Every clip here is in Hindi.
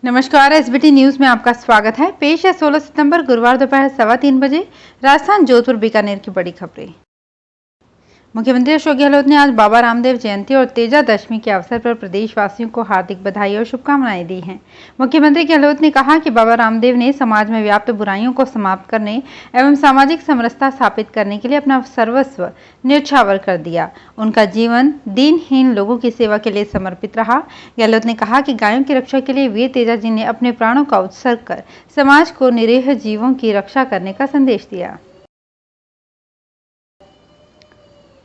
नमस्कार, एसबीटी न्यूज में आपका स्वागत है। पेश है 16 सितंबर गुरुवार दोपहर 3:15 बजे राजस्थान जोधपुर बीकानेर की बड़ी खबरें। मुख्यमंत्री अशोक गहलोत ने आज बाबा रामदेव जयंती और तेजा दशमी के अवसर पर प्रदेशवासियों को हार्दिक बधाई और शुभकामनाएं दी हैं। मुख्यमंत्री गहलोत ने कहा कि बाबा रामदेव ने समाज में व्याप्त बुराइयों को समाप्त करने एवं सामाजिक समरसता स्थापित करने के लिए अपना सर्वस्व न्यौछावर कर दिया। उनका जीवन दीनहीन लोगों की सेवा के लिए समर्पित रहा। गहलोत ने कहा कि गायों की रक्षा के लिए वीर तेजा जी ने अपने प्राणों का उत्सर्ग कर समाज को निरीह जीवों की रक्षा करने का संदेश दिया।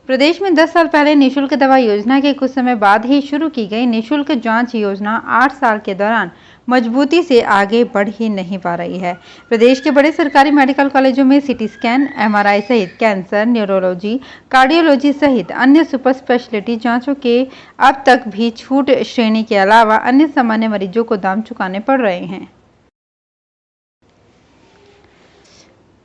प्रदेश में 10 साल पहले निःशुल्क दवा योजना के कुछ समय बाद ही शुरू की गई निःशुल्क जांच योजना 8 साल के दौरान मजबूती से आगे बढ़ ही नहीं पा रही है। प्रदेश के बड़े सरकारी मेडिकल कॉलेजों में सीटी स्कैन, एमआरआई सहित कैंसर, न्यूरोलॉजी, कार्डियोलॉजी सहित अन्य सुपर स्पेशलिटी जांचों के अब तक भी छूट श्रेणी के अलावा अन्य सामान्य मरीजों को दाम चुकाने पड़ रहे हैं।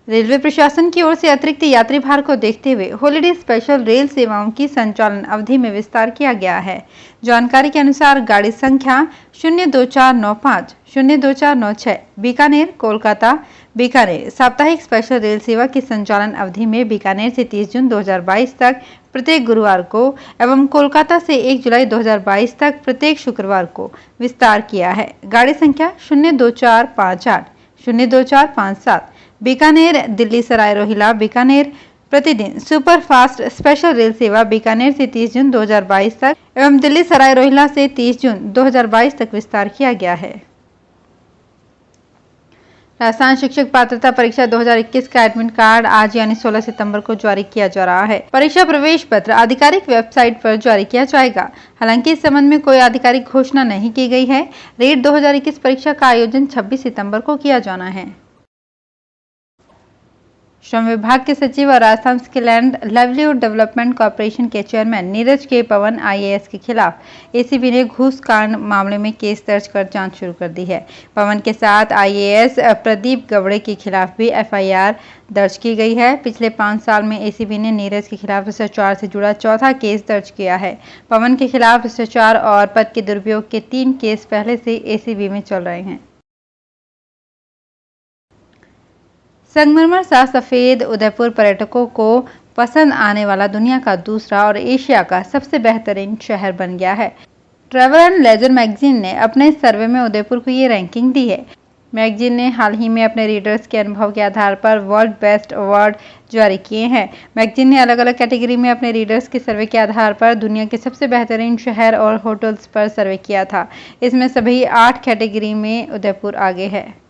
रेलवे प्रशासन की ओर से अतिरिक्त यात्री भार को देखते हुए हॉलीडे स्पेशल रेल सेवाओं की संचालन अवधि में विस्तार किया गया है। जानकारी के अनुसार गाड़ी संख्या 02495, 02496 बीकानेर कोलकाता बीकानेर साप्ताहिक स्पेशल रेल सेवा की संचालन अवधि में बीकानेर से 30 जून 2022 तक प्रत्येक गुरुवार को एवं कोलकाता से 1 जुलाई 2022 तक प्रत्येक शुक्रवार को विस्तार किया है। गाड़ी संख्या 02458, 02457 बीकानेर दिल्ली सराय रोहिला बीकानेर प्रतिदिन सुपर फास्ट स्पेशल रेल सेवा बीकानेर से 30 जून 2022 तक एवं दिल्ली सराय रोहिला से 30 जून 2022 तक विस्तार किया गया है। राजस्थान शिक्षक पात्रता परीक्षा 2021 का एडमिट कार्ड आज यानी 16 सितंबर को जारी किया जा रहा है। परीक्षा प्रवेश पत्र आधिकारिक वेबसाइट पर जारी किया जाएगा। हालांकि इस संबंध में कोई आधिकारिक घोषणा नहीं की गई है। रीट 2021 परीक्षा का आयोजन 26 सितंबर को किया जाना है। श्रम विभाग के सचिव और Rajasthan skill and livelihood development corporation के चेयरमैन नीरज के पवन आईएएस के खिलाफ एसीबी ने घूस कांड मामले में केस दर्ज कर जांच शुरू कर दी है। पवन के साथ आईएएस प्रदीप गवड़े के खिलाफ भी एफआईआर दर्ज की गई है। पिछले 5 साल में एसीबी ने नीरज के खिलाफ भ्रष्टाचार से जुड़ा चौथा केस दर्ज किया है। पवन के खिलाफ भ्रष्टाचार और पद के दुरुपयोग के 3 केस पहले से एसीबी में चल रहे हैं। संगमरमर सा सफेद उदयपुर पर्यटकों को पसंद आने वाला दुनिया का दूसरा और एशिया का सबसे बेहतरीन शहर बन गया है। ट्रैवल एंड लेजर मैगजीन ने अपने सर्वे में उदयपुर को ये रैंकिंग दी है। मैगजीन ने हाल ही में अपने रीडर्स के अनुभव के आधार पर वर्ल्ड बेस्ट अवार्ड जारी किए हैं। मैगजीन ने अलग अलग कैटेगरी में अपने रीडर्स के सर्वे के आधार पर दुनिया के सबसे बेहतरीन शहर और होटल्स पर सर्वे किया था। इसमें सभी 8 कैटेगरी में उदयपुर आगे है।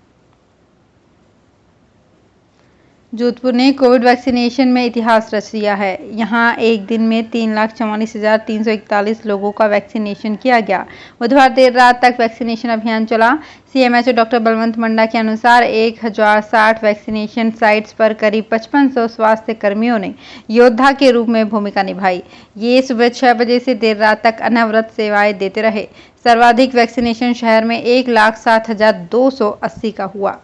जोधपुर ने कोविड वैक्सीनेशन में इतिहास रच दिया है। यहां एक दिन में 3,44,341 लोगों का वैक्सीनेशन किया गया। बुधवार देर रात तक वैक्सीनेशन अभियान चला। सीएमएचओ डॉक्टर बलवंत मंडा के अनुसार 1060 वैक्सीनेशन साइट्स पर करीब 5500 स्वास्थ्य कर्मियों ने योद्धा के रूप में भूमिका निभाई। ये सुबह 6 बजे से देर रात तक अनवरत सेवाएं देते रहे। सर्वाधिक वैक्सीनेशन शहर में 1,07,280 का हुआ।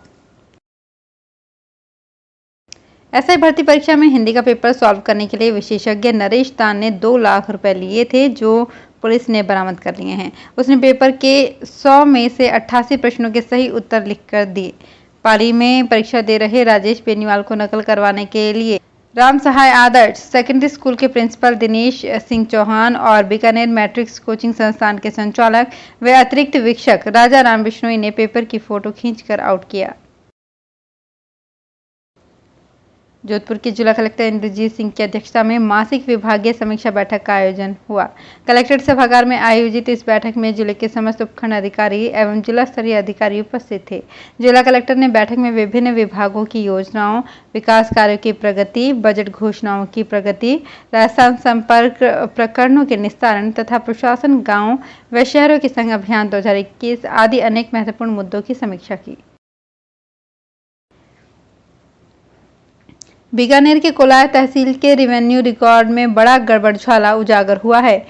एसआई भर्ती परीक्षा में हिंदी का पेपर सॉल्व करने के लिए विशेषज्ञ नरेश दान ने 2 लाख रुपए लिए थे, जो पुलिस ने बरामद कर लिए हैं। उसने पेपर के 100 में से 88 प्रश्नों के सही उत्तर लिखकर दिए। पाली में परीक्षा दे रहे राजेश बेनीवाल को नकल करवाने के लिए राम सहाय आदर्श सेकेंडरी स्कूल के प्रिंसिपल दिनेश सिंह चौहान और बीकानेर मैट्रिक्स कोचिंग संस्थान के संचालक व अतिरिक्त वीक्षक राजा राम बिश्नोई ने पेपर की फोटो खींचकर आउट किया। जोधपुर के जिला कलेक्टर इंद्रजीत सिंह की अध्यक्षता में मासिक विभागीय समीक्षा बैठक का आयोजन हुआ। कलेक्ट्रेट सभागार में आयोजित इस बैठक में जिले के समस्त उपखंड अधिकारी एवं जिला स्तरीय अधिकारी उपस्थित थे। जिला कलेक्टर ने बैठक में विभिन्न विभागों की योजनाओं, विकास कार्यों की प्रगति, बजट घोषणाओं की प्रगति, राजस्थान संपर्क प्रकरणों के निस्तारण तथा प्रशासन गाँव व शहरों के संग अभियान 2021 आदि अनेक महत्वपूर्ण मुद्दों की समीक्षा की। बीकानेर के कोलार तहसील के रेवेन्यू रिकॉर्ड में बड़ा गड़बड़झाला उजागर हुआ है।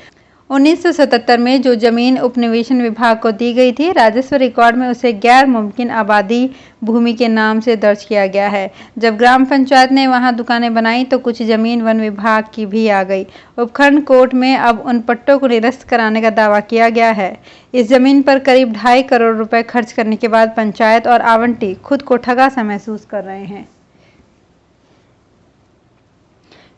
1977 में जो जमीन उपनिवेशन विभाग को दी गई थी, राजस्व रिकॉर्ड में उसे गैर मुमकिन आबादी भूमि के नाम से दर्ज किया गया है। जब ग्राम पंचायत ने वहां दुकानें बनाई तो कुछ जमीन वन विभाग की भी आ गई। उपखंड कोर्ट में अब उन पट्टों को निरस्त कराने का दावा किया गया है। इस जमीन पर करीब 2.5 करोड़ रुपए खर्च करने के बाद पंचायत और आवंटी खुद को ठगा सा महसूस कर रहे हैं।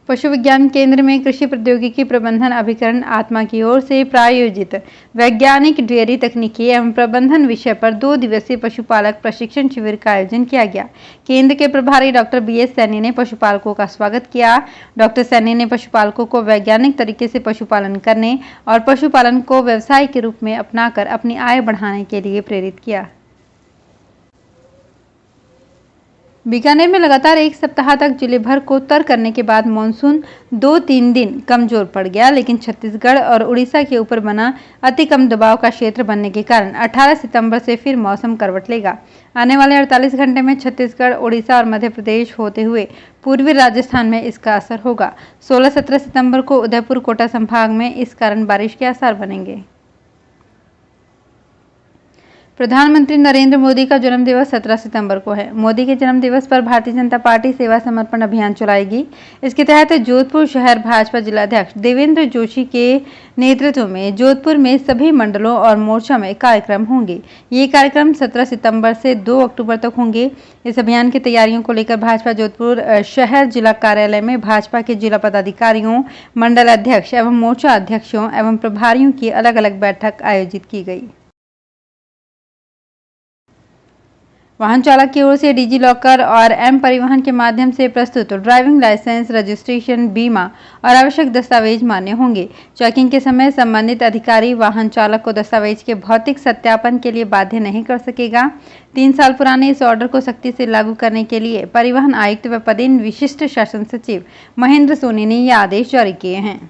पशु विज्ञान केंद्र में कृषि प्रौद्योगिकी प्रबंधन अभिकरण आत्मा की ओर से प्रायोजित वैज्ञानिक डेयरी तकनीकी एवं प्रबंधन विषय पर 2 दिवसीय पशुपालक प्रशिक्षण शिविर का आयोजन किया गया। केंद्र के प्रभारी डॉक्टर BS सैनी ने पशुपालकों का स्वागत किया। डॉक्टर सैनी ने पशुपालकों को वैज्ञानिक तरीके से पशुपालन करने और पशुपालन को व्यवसाय के रूप में अपनाकर अपनी आय बढ़ाने के लिए प्रेरित किया। बीकानेर में लगातार 1 सप्ताह तक जिले भर को तर करने के बाद मानसून 2-3 दिन कमजोर पड़ गया, लेकिन छत्तीसगढ़ और उड़ीसा के ऊपर बना अति कम दबाव का क्षेत्र बनने के कारण 18 सितंबर से फिर मौसम करवट लेगा। आने वाले 48 घंटे में छत्तीसगढ़, उड़ीसा और मध्य प्रदेश होते हुए पूर्वी राजस्थान में इसका असर होगा। 16-17 सितंबर को उदयपुर, कोटा संभाग में इस कारण बारिश के आसार बनेंगे। प्रधानमंत्री नरेंद्र मोदी का जन्मदिवस 17 सितंबर को है। मोदी के जन्मदिवस पर भारतीय जनता पार्टी सेवा समर्पण अभियान चलाएगी। इसके तहत जोधपुर शहर भाजपा जिलाध्यक्ष देवेंद्र जोशी के नेतृत्व में जोधपुर में सभी मंडलों और मोर्चा में कार्यक्रम होंगे। ये कार्यक्रम 17 सितंबर से 2 अक्टूबर तक होंगे। इस अभियान की तैयारियों को लेकर भाजपा जोधपुर शहर जिला कार्यालय में भाजपा के जिला पदाधिकारियों, मंडल अध्यक्ष एवं मोर्चा अध्यक्षों एवं प्रभारियों की अलग-अलग बैठक आयोजित की गई। वाहन चालक की ओर से डिजी लॉकर और एम परिवहन के माध्यम से प्रस्तुत ड्राइविंग लाइसेंस, रजिस्ट्रेशन, बीमा और आवश्यक दस्तावेज मान्य होंगे। चेकिंग के समय संबंधित अधिकारी वाहन चालक को दस्तावेज के भौतिक सत्यापन के लिए बाध्य नहीं कर सकेगा। 3 साल पुराने इस ऑर्डर को सख्ती से लागू करने के लिए परिवहन आयुक्त व पदेन विशिष्ट शासन सचिव महेंद्र सोनी ने ये आदेश जारी किए हैं।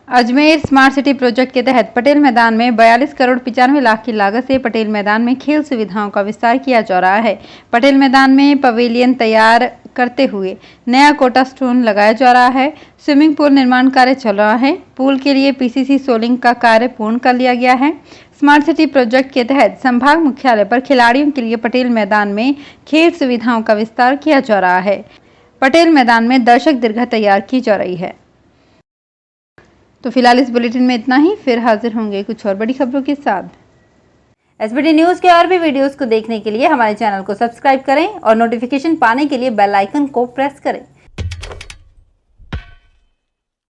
अजमेर स्मार्ट सिटी प्रोजेक्ट के तहत पटेल मैदान में 42 करोड़ 95 लाख की लागत से पटेल मैदान में खेल सुविधाओं का विस्तार किया जा रहा है। पटेल मैदान में पवेलियन तैयार करते हुए नया कोटा स्टोन लगाया जा रहा है। स्विमिंग पूल निर्माण कार्य चल रहा है। पूल के लिए PCC सोलिंग का कार्य पूर्ण कर लिया गया है। स्मार्ट सिटी प्रोजेक्ट के तहत संभाग मुख्यालय पर खिलाड़ियों के लिए पटेल मैदान में खेल सुविधाओं का विस्तार किया जा रहा है। पटेल मैदान में दर्शक दीर्घा तैयार की जा रही है। तो फिलहाल इस बुलेटिन में इतना ही। फिर हाजिर होंगे कुछ और बड़ी खबरों के साथ। SBT न्यूज के और भी वीडियोस को देखने के लिए हमारे चैनल को सब्सक्राइब करें और नोटिफिकेशन पाने के लिए बेल आइकन को प्रेस करें।